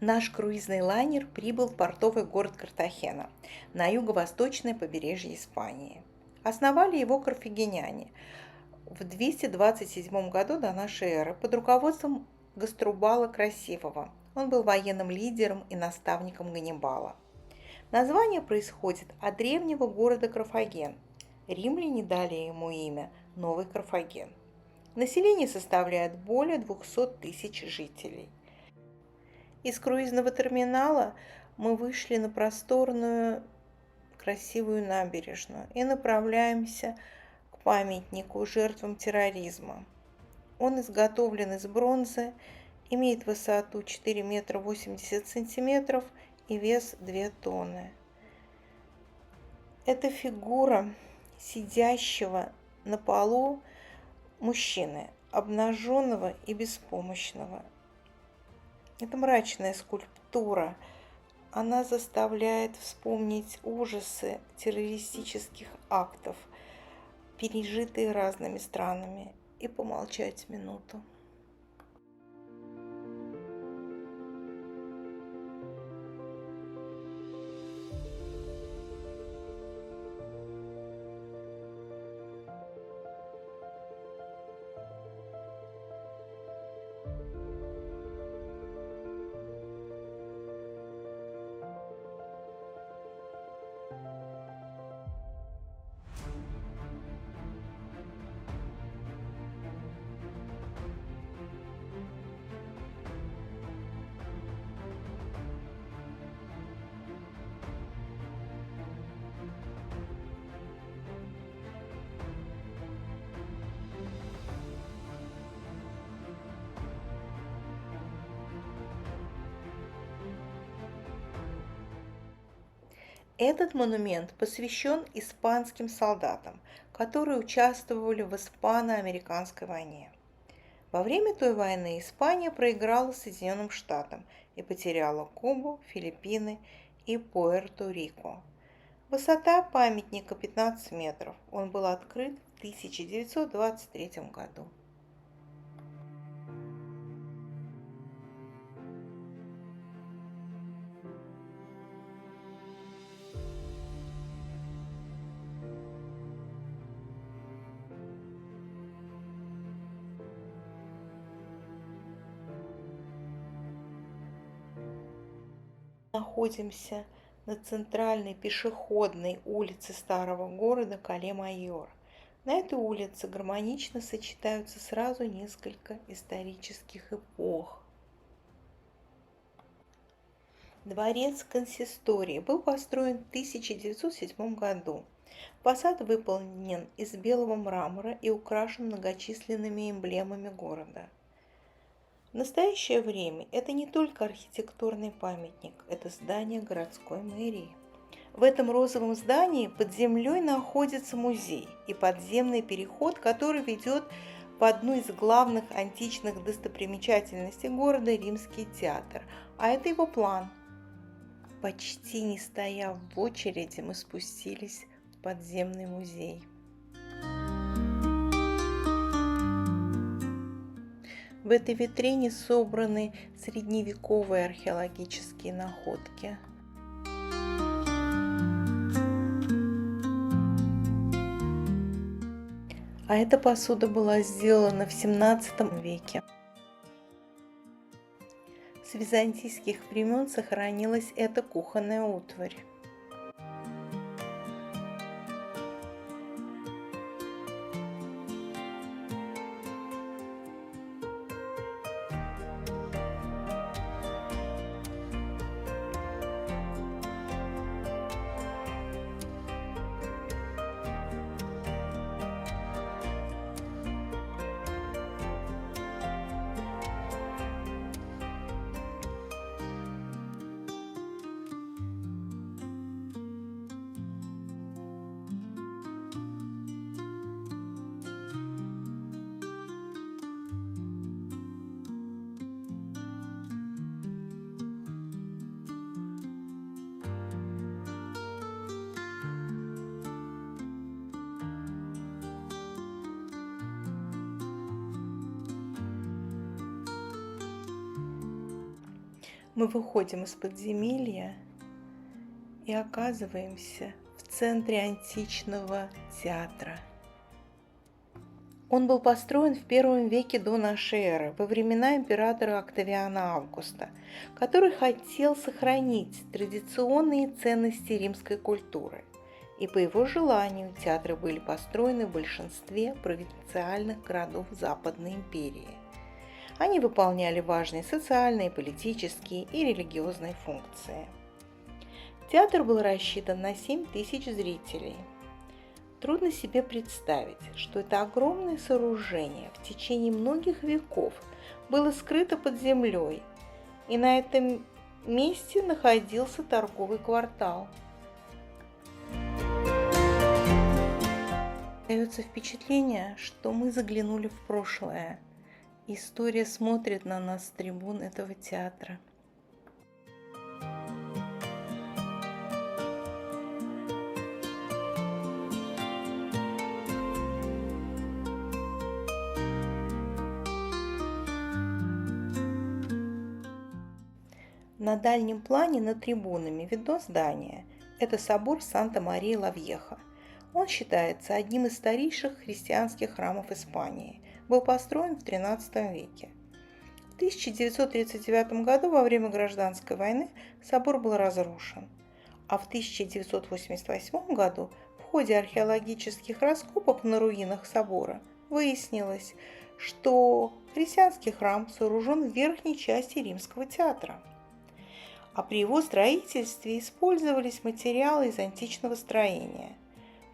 Наш круизный лайнер прибыл в портовый город Картахена на юго-восточное побережье Испании. Основали его карфагеняне в 227 году до нашей эры под руководством Гаструбала Красивого. Он был военным лидером и наставником Ганнибала. Название происходит от древнего города Карфаген. Римляне дали ему имя Новый Карфаген. Население составляет более 200 тысяч жителей. Из круизного терминала мы вышли на просторную, красивую набережную и направляемся к памятнику жертвам терроризма. Он изготовлен из бронзы, имеет высоту 4 метра 80 сантиметров и вес 2 тонны. Это фигура сидящего на полу мужчины, обнаженного и беспомощного. Это мрачная скульптура. Она заставляет вспомнить ужасы террористических актов, пережитые разными странами, и помолчать минуту. Этот монумент посвящен испанским солдатам, которые участвовали в испано-американской войне. Во время той войны Испания проиграла Соединенным Штатам и потеряла Кубу, Филиппины и Пуэрто-Рико. Высота памятника 15 метров. Он был открыт в 1923 году. Находимся на центральной пешеходной улице старого города Кале-Майор. На этой улице гармонично сочетаются сразу несколько исторических эпох. Дворец консистории был построен в 1907 году. Фасад выполнен из белого мрамора и украшен многочисленными эмблемами города. В настоящее время это не только архитектурный памятник, это здание городской мэрии. В этом розовом здании под землей находится музей и подземный переход, который ведет в одну из главных античных достопримечательностей города Римский театр, а это его план. Почти не стоя в очереди, мы спустились в подземный музей. В этой витрине собраны средневековые археологические находки. А эта посуда была сделана в XVII веке. С византийских времен сохранилась эта кухонная утварь. Мы выходим из подземелья и оказываемся в центре античного театра. Он был построен в первом веке до нашей эры, во времена императора Октавиана Августа, который хотел сохранить традиционные ценности римской культуры. И по его желанию театры были построены в большинстве провинциальных городов Западной империи. Они выполняли важные социальные, политические и религиозные функции. Театр был рассчитан на 7 тысяч зрителей. Трудно себе представить, что это огромное сооружение в течение многих веков было скрыто под землей, и на этом месте находился торговый квартал. Дается впечатление, что мы заглянули в прошлое. История смотрит на нас с трибун этого театра. На дальнем плане над трибунами видно здание. Это собор Санта-Мария-ла-Вьеха. Он считается одним из старейших христианских храмов Испании. Был построен в XIII веке. В 1939 году во время гражданской войны собор был разрушен, а в 1988 году в ходе археологических раскопок на руинах собора выяснилось, что христианский храм сооружен в верхней части Римского театра. А при его строительстве использовались материалы из античного строения.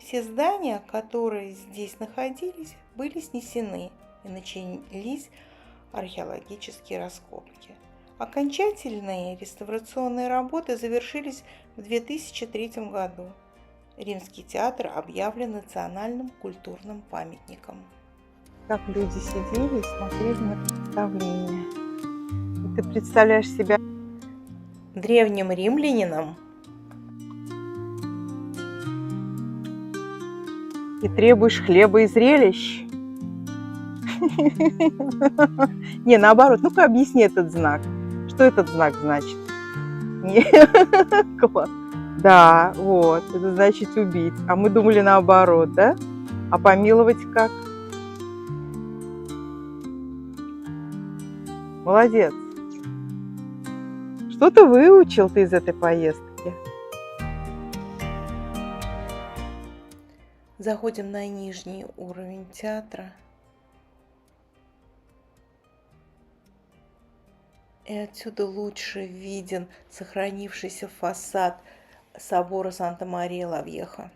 Все здания, которые здесь находились, были снесены, и начались археологические раскопки. Окончательные реставрационные работы завершились в 2003 году. Римский театр объявлен национальным культурным памятником. Как люди сидели и смотрели на представление. И ты представляешь себя древним римлянином и требуешь хлеба и зрелищ? Не, наоборот, ну-ка объясни этот знак. Что этот знак значит? Да, вот, это значит убить. А мы думали наоборот, да? А помиловать как? Молодец. Что ты выучил из этой поездки? Заходим на нижний уровень театра. И отсюда лучше виден сохранившийся фасад собора Санта-Мария-ла-Вьеха.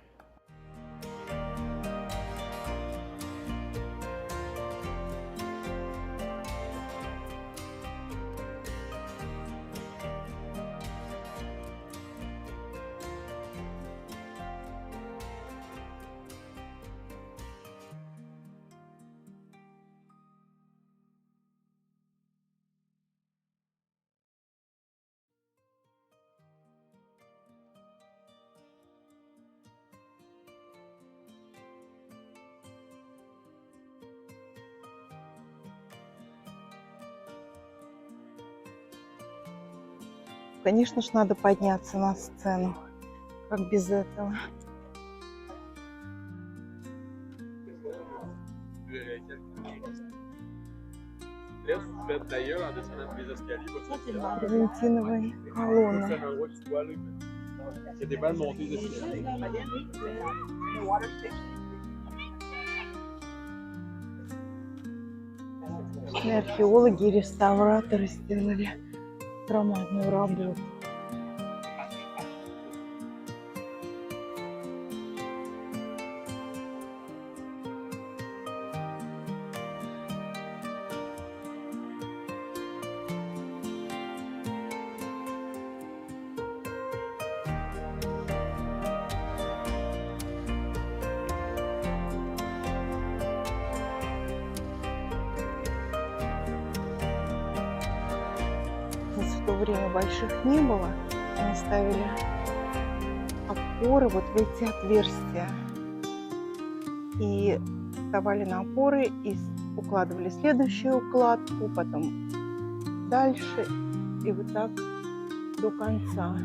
Конечно ж, надо подняться на сцену. Как без этого? Аргентиновые колонны. Археологи и реставраторы сделали громадную работу. В то время больших не было, они ставили опоры вот в эти отверстия и вставали на опоры и укладывали следующую укладку, потом дальше, и вот так до конца.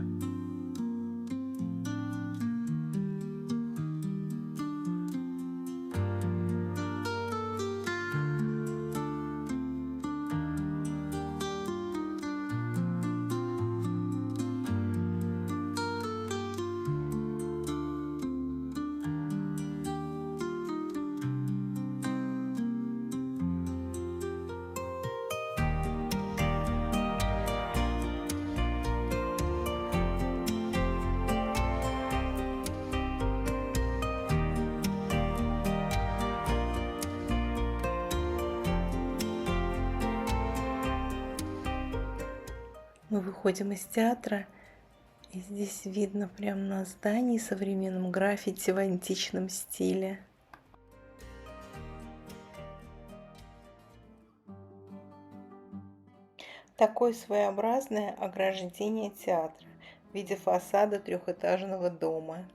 Мы выходим из театра, и здесь видно прямо на здании современном граффити в античном стиле. Такое своеобразное ограждение театра в виде фасада трехэтажного дома.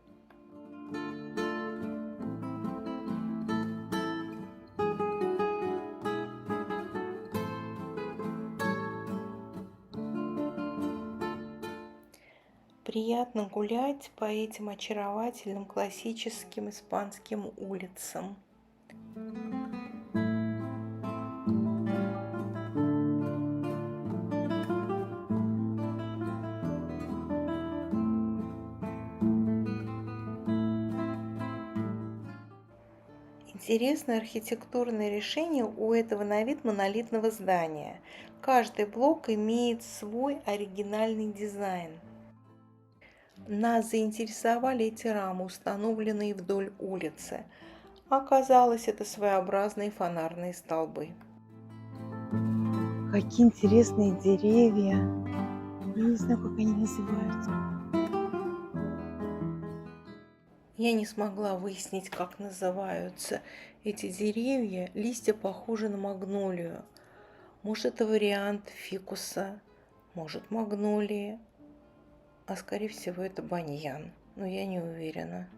Приятно гулять по этим очаровательным классическим испанским улицам. Интересное архитектурное решение у этого на вид монолитного здания. Каждый блок имеет свой оригинальный дизайн. Нас заинтересовали эти рамы, установленные вдоль улицы. Оказалось, это своеобразные фонарные столбы. Какие интересные деревья. Я не знаю, как они называются. Я не смогла выяснить, как называются эти деревья. Листья похожи на магнолию. Может, это вариант фикуса, может, магнолии, а скорее всего это баньян, но я не уверена.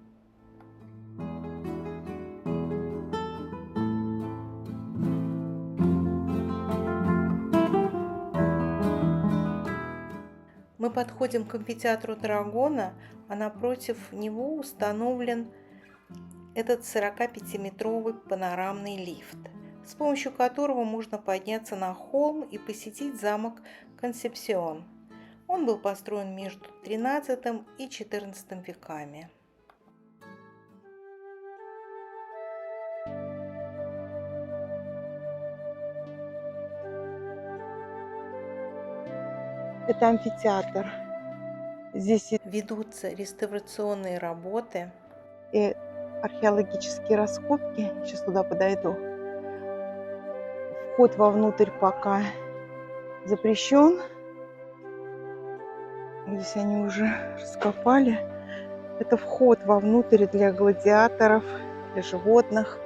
Мы подходим к амфитеатру Таррагона, а напротив него установлен этот 45-метровый панорамный лифт, с помощью которого можно подняться на холм и посетить замок Консепсион. Он был построен между XIII и XIV веками. Это амфитеатр. Здесь Ведутся реставрационные работы. и археологические раскопки. Сейчас туда подойду. Вход вовнутрь пока запрещен. Здесь они уже раскопали. Это вход вовнутрь для гладиаторов, для животных.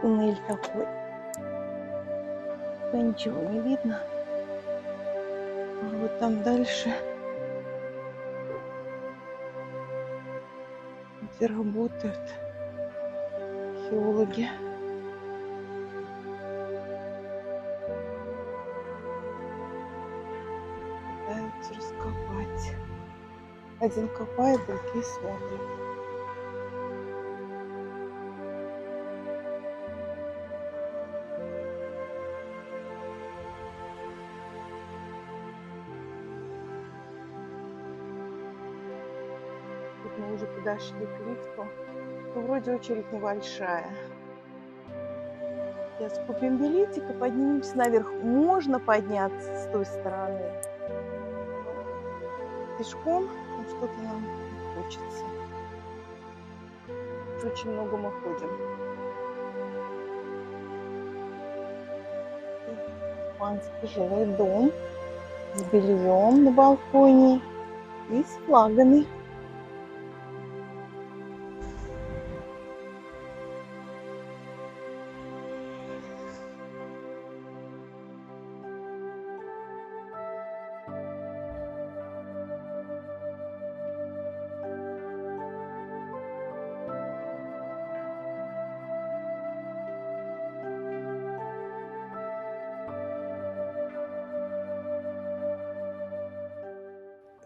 Туннель такой. Да ничего не видно. А вот там дальше, где работают археологи. Пытаются раскопать. Один копает, другие смотрят. Тут мы уже подошли к лифту. Ну, вроде очередь небольшая. Сейчас купим билетик и поднимемся наверх. Можно подняться с той стороны. Пешком, но что-то нам не хочется. Уж очень много мы ходим. Испанский жилой дом с бельем на балконе и с флагами.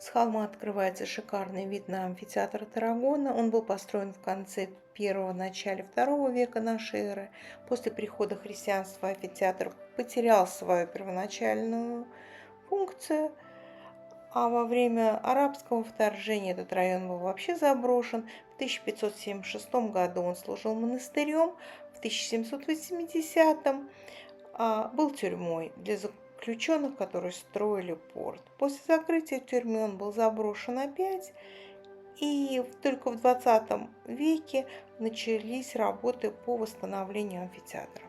С холма открывается шикарный вид на амфитеатр Таррагона. Он был построен в конце первого, начале второго века нашей эры. После прихода христианства амфитеатр потерял свою первоначальную функцию, а во время арабского вторжения этот район был вообще заброшен. В 1576 году он служил монастырем, в 1780 был тюрьмой для заключенных, которые строили порт. После закрытия тюрьмы он был заброшен опять, и только в 20 веке начались работы по восстановлению амфитеатра.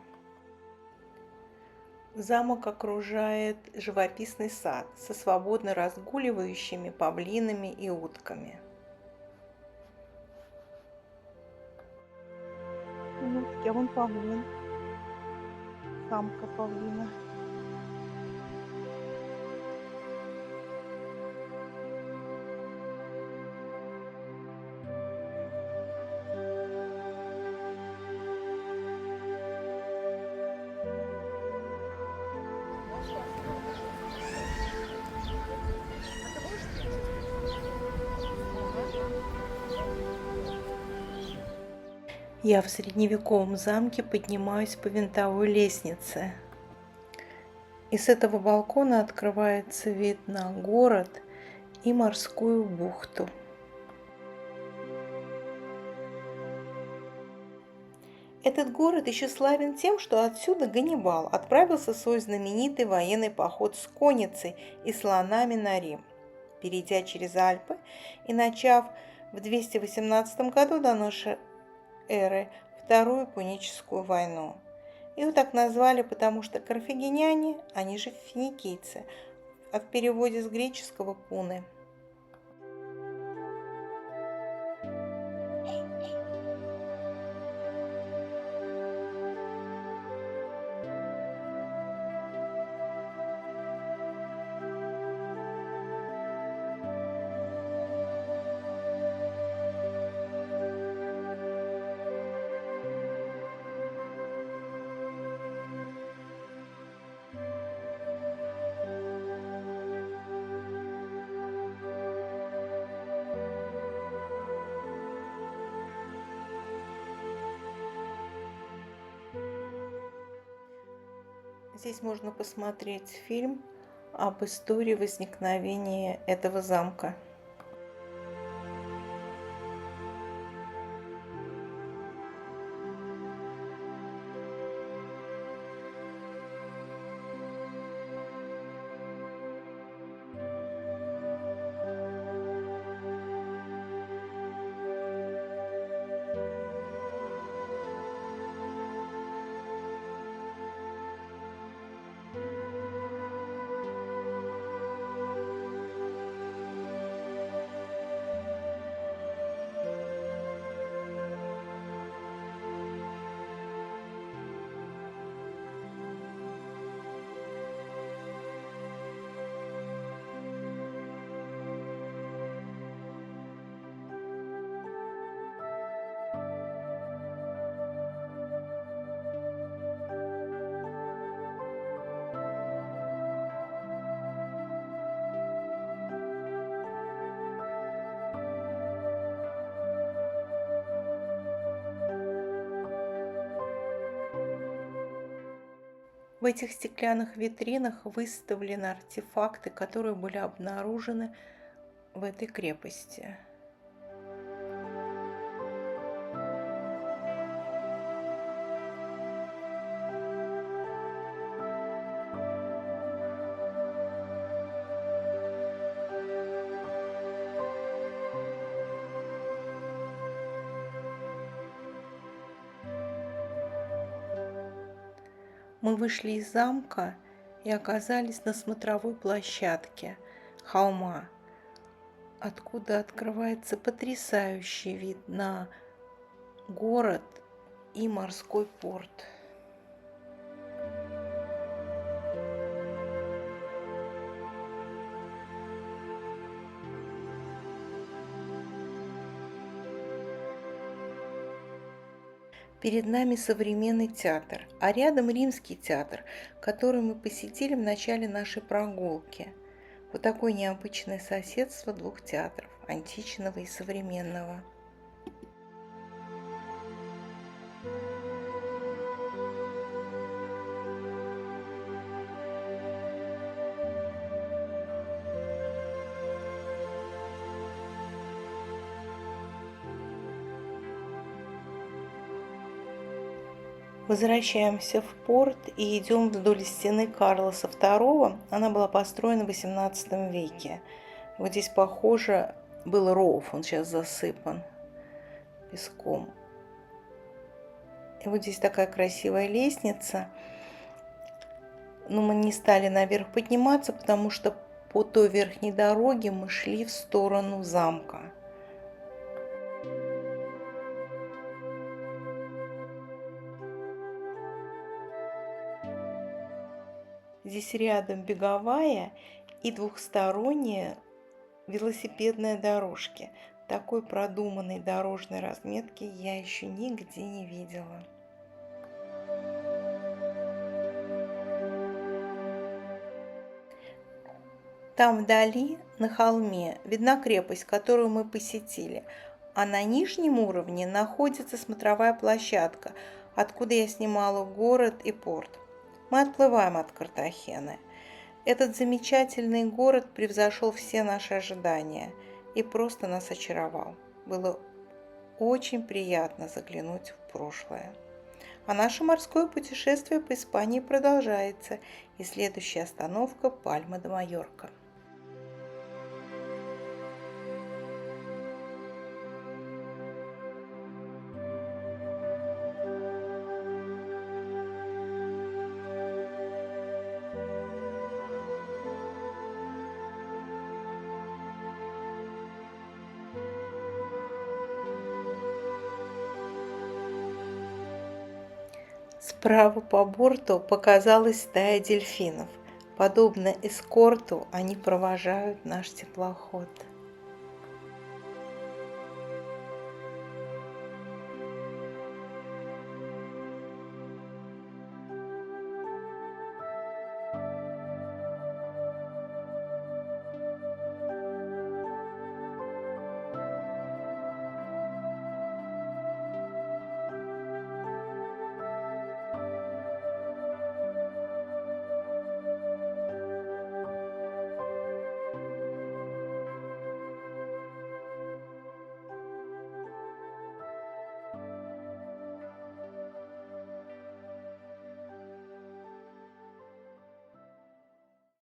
Замок окружает живописный сад со свободно разгуливающими павлинами и утками. Утки, а вон павлин. Самка павлина. Я в средневековом замке поднимаюсь по винтовой лестнице. И с этого балкона открывается вид на город и морскую бухту. Этот город еще славен тем, что отсюда Ганнибал отправился в свой знаменитый военный поход с конницей и слонами на Рим, перейдя через Альпы и начав в 218 году до нашей эры Вторую Пуническую войну. Его так назвали, потому что карфагеняне, они же финикийцы, а в переводе с греческого пуны. Здесь можно посмотреть фильм об истории возникновения этого замка. В этих стеклянных витринах выставлены артефакты, которые были обнаружены в этой крепости. Мы вышли из замка и оказались на смотровой площадке холма, откуда открывается потрясающий вид на город и морской порт. Перед нами современный театр, а рядом римский театр, который мы посетили в начале нашей прогулки. Вот такое необычное соседство двух театров, античного и современного. Возвращаемся в порт и идем вдоль стены Карлоса II. Она была построена в XVIII веке. Вот здесь, похоже, был ров, он сейчас засыпан песком. И вот здесь такая красивая лестница. Но мы не стали наверх подниматься, потому что по той верхней дороге мы шли в сторону замка. Здесь рядом беговая и двухсторонние велосипедные дорожки. Такой продуманной дорожной разметки я еще нигде не видела. Там вдали, на холме, видна крепость, которую мы посетили, а на нижнем уровне находится смотровая площадка, откуда я снимала город и порт. Мы отплываем от Картахены. Этот замечательный город превзошел все наши ожидания и просто нас очаровал. Было очень приятно заглянуть в прошлое. А наше морское путешествие по Испании продолжается, и следующая остановка – Пальма де Майорка. Справа по борту показалась стая дельфинов. Подобно эскорту, они провожают наш теплоход.